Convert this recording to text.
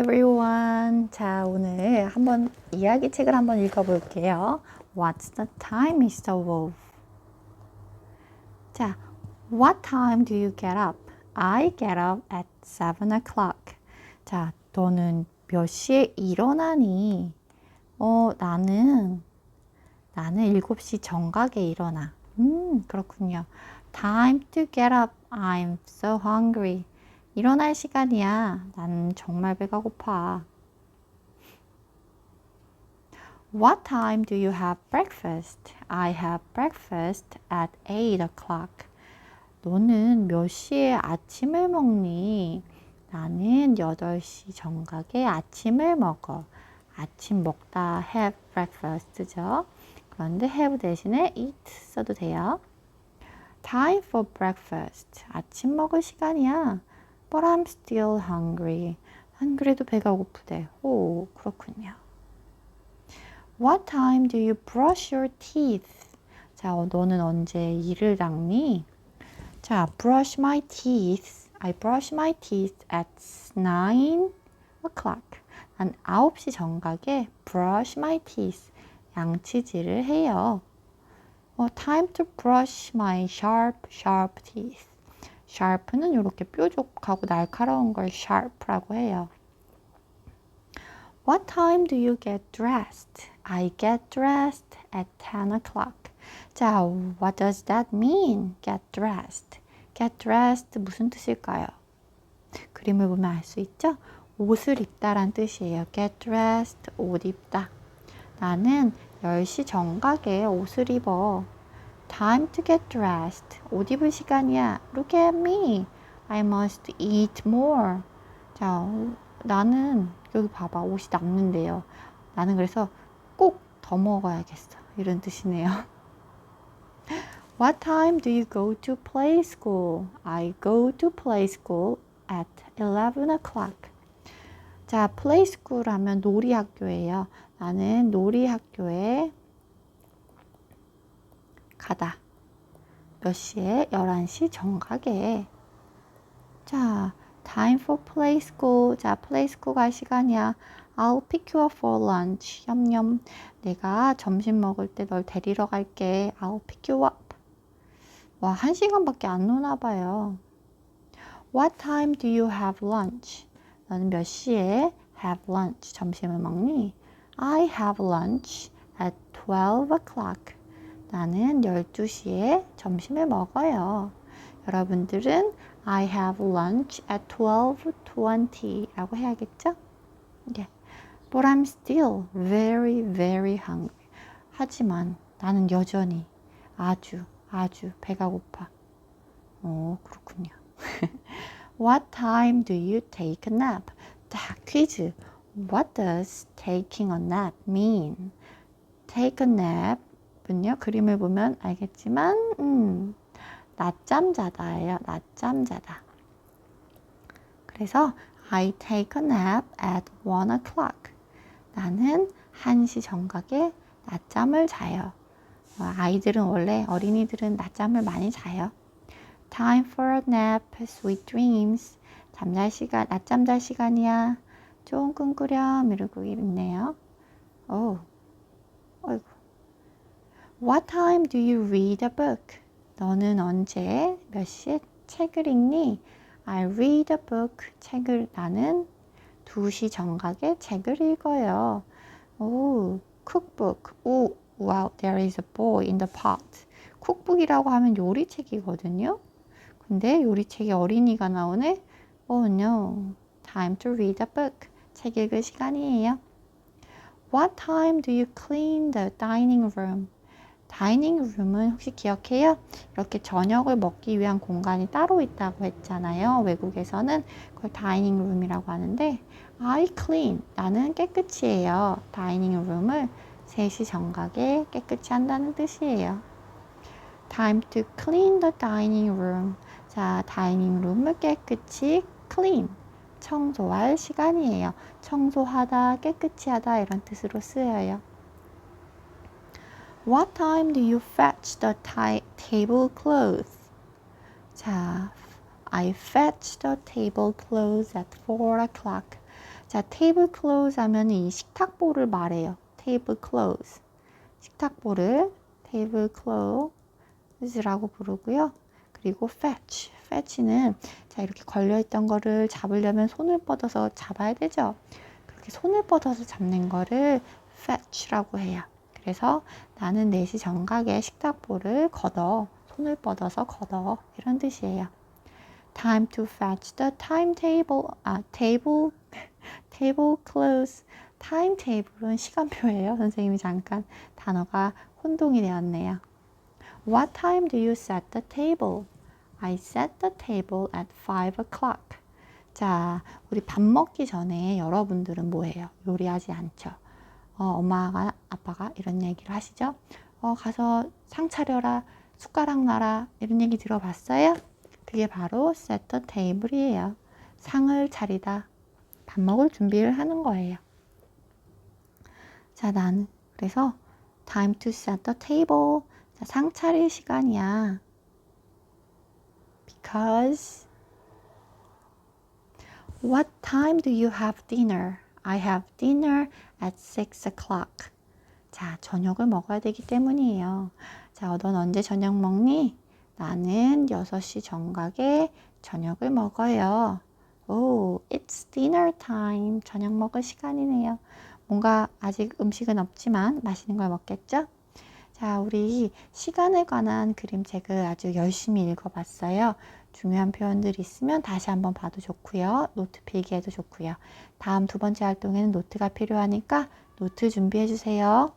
everyone. 자, 오늘 한번 이야기책을 한번 읽어볼게요. What's the time, Mr. Wolf? 자, What time do you get up? I get up at 7 o'clock. 자, 너는 몇 시에 일어나니? 나는 7시 정각에 일어나. 그렇군요. Time to get up. I'm so hungry. 일어날 시간이야. 난 정말 배가 고파. What time do you have breakfast? I have breakfast at 8 o'clock. 너는 몇 시에 아침을 먹니? 나는 8시 정각에 아침을 먹어. 아침 먹다 have breakfast죠. 그런데 have 대신에 eat 써도 돼요. Time for breakfast. 아침 먹을 시간이야. But I'm still hungry. 안 그래도 배가 고프대. 오, 그렇군요. What time do you brush your teeth? 자, 너는 언제 이를 닦니? 자, brush my teeth. I brush my teeth at 9 o'clock. 난 9시 정각에 brush my teeth. 양치질을 해요. Time to brush my sharp teeth. sharp는 이렇게 뾰족하고 날카로운 걸 sharp라고 해요. What time do you get dressed? I get dressed at 10 o'clock. 자, what does that mean? Get dressed. Get dressed 무슨 뜻일까요? 그림을 보면 알 수 있죠? 옷을 입다란 뜻이에요. Get dressed, 옷 입다. 나는 10시 정각에 옷을 입어. Time to get dressed. 옷 입을 시간이야. Look at me. I must eat more. 자, 나는 여기 봐봐. 옷이 남는데요. 나는 그래서 꼭 더 먹어야겠어. 이런 뜻이네요. What time do you go to play school? I go to play school at 11 o'clock. 자, play school 하면 놀이학교예요. 나는 놀이학교에 가다. 몇 시에? 11시 정각에. 자, time for play school. 자, play school 갈 시간이야. I'll pick you up for lunch. 냠냠. 내가 점심 먹을 때 널 데리러 갈게. I'll pick you up. 와, 1시간밖에 안 노나 봐요. What time do you have lunch? 너는 몇 시에 have lunch? 점심을 먹니? I have lunch at 12 o'clock. 나는 12시에 점심을 먹어요. 여러분들은 I have lunch at 12:20 라고 해야겠죠? 네. But I'm still very, very hungry. 하지만 나는 여전히 아주 배가 고파. 그렇군요. What time do you take a nap? 자, 퀴즈. What does taking a nap mean? Take a nap 은요, 그림을 보면 알겠지만 낮잠 자다예요. 낮잠 자다. 그래서 I take a nap at 1 o'clock. 나는 1시 정각에 낮잠을 자요. 아이들은 원래 어린이들은 낮잠을 많이 자요. Time for a nap, sweet dreams. 낮잠 잘 시간이야. 좋은 꿈 꾸렴. 이러고 있네요. 어이구. What time do you read a book? 너는 언제, 몇 시에 책을 읽니? I read a book. 나는 2시 정각에 책을 읽어요. cookbook. Wow, there is a boy in the pot. 쿡북이라고 하면 요리책이거든요. 근데 요리책에 어린이가 나오네? Oh no. Time to read a book. 책 읽을 시간이에요. What time do you clean the dining room? 다이닝 룸은 혹시 기억해요? 이렇게 저녁을 먹기 위한 공간이 따로 있다고 했잖아요. 외국에서는 그걸 다이닝 룸이라고 하는데 I clean. 나는 깨끗이 해요. 다이닝 룸을 3시 정각에 깨끗이 한다는 뜻이에요. Time to clean the dining room. 자, 다이닝 룸을 깨끗이 clean. 청소할 시간이에요. 청소하다, 깨끗이 하다 이런 뜻으로 쓰여요. What time do you fetch the tablecloth? 자, I fetch the tablecloth at 4 o'clock. 자, table close 하면 이 식탁보를 말해요. table close. 식탁보를 table close라고 부르고요. 그리고 fetch. fetch는 자, 이렇게 걸려있던 거를 잡으려면 손을 뻗어서 잡아야 되죠. 그렇게 손을 뻗어서 잡는 거를 fetch라고 해요. 그래서 나는 4시 정각에 식탁보를 걷어. 손을 뻗어서 걷어. 이런 뜻이에요. Time to fetch the timetable. table close. timetable은 시간표예요. 선생님이 잠깐 단어가 혼동이 되었네요. What time do you set the table? I set the table at 5 o'clock. 자, 우리 밥 먹기 전에 여러분들은 뭐해요? 요리하지 않죠. 엄마가 아빠가 이런 얘기를 하시죠. 가서 상 차려라, 숟가락 놔라 이런 얘기 들어봤어요? 그게 바로 set the table이에요. 상을 차리다, 밥 먹을 준비를 하는 거예요. 자, 나는 그래서 time to set the table. 자, 상 차릴 시간이야. Because what time do you have dinner? I have dinner at 6 o'clock. 자, 저녁을 먹어야 되기 때문이에요. 자, 넌 언제 저녁 먹니? 나는 6시 정각에 저녁을 먹어요. Oh, it's dinner time. 저녁 먹을 시간이네요. 뭔가 아직 음식은 없지만 맛있는 걸 먹겠죠? 자, 우리 시간에 관한 그림책을 아주 열심히 읽어봤어요. 중요한 표현들 있으면 다시 한번 봐도 좋고요. 노트 필기해도 좋고요. 다음 2번째 활동에는 노트가 필요하니까 노트 준비해 주세요.